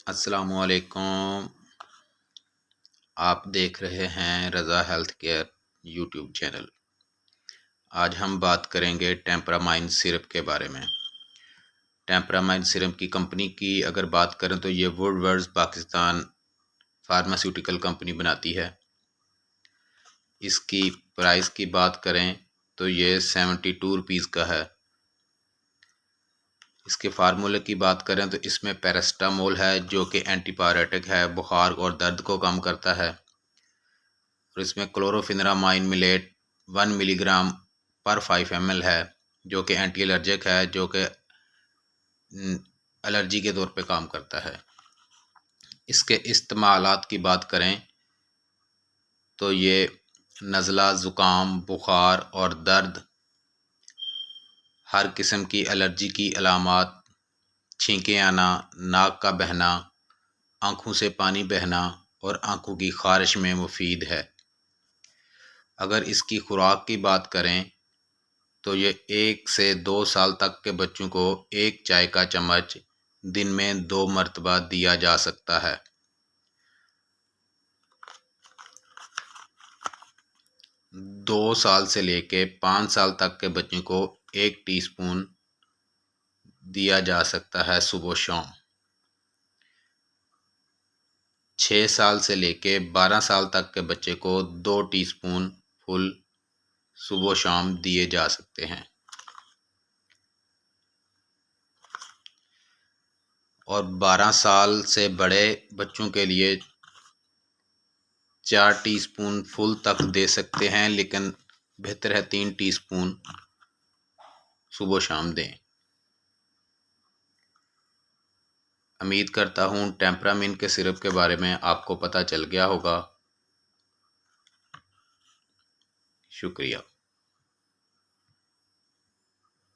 अस्सलामुअलैकुम। आप देख रहे हैं रज़ा हेल्थ केयर यूट्यूब चैनल। आज हम बात करेंगे टेम्परामाइन सिरप के बारे में। टेम्परामाइन सिरप की कंपनी की अगर बात करें तो ये वुडवर्ड्स पाकिस्तान फार्मास्यूटिकल कंपनी बनाती है। इसकी प्राइस की बात करें तो ये 72 रुपीज़ का है। इसके फार्मूले की बात करें तो इसमें पैरास्टामोल है जो कि एंटीपायरेटिक है, बुखार और दर्द को कम करता है। और इसमें क्लोरोफिनेरामाइन मिलेट 1 मिलीग्राम पर 5 ml है जो कि एंटी एलर्जिक है, जो कि एलर्जी के तौर पे काम करता है। इसके इस्तेमालात की बात करें तो ये नज़ला, ज़ुकाम, बुखार और दर्द, हर किस्म की एलर्जी की अलामात, छींकें आना, नाक का बहना, आँखों से पानी बहना और आँखों की ख़ारिश में मुफीद है। अगर इसकी खुराक की बात करें तो ये 1 से 2 साल तक के बच्चों को 1 चाय का चम्मच दिन में 2 मरतबा दिया जा सकता है। 2 साल से लेके 5 साल तक के बच्चों को 1 टीस्पून दिया जा सकता है सुबह शाम। 6 साल से लेके 12 साल तक के बच्चे को 2 टीस्पून फुल सुबह शाम दिए जा सकते हैं। और 12 साल से बड़े बच्चों के लिए 4 टीस्पून फुल तक दे सकते हैं, लेकिन बेहतर है 3 टीस्पून सुबह शाम दें। उम्मीद करता हूँ टेम्परामाइन के सिरप के बारे में आपको पता चल गया होगा। शुक्रिया।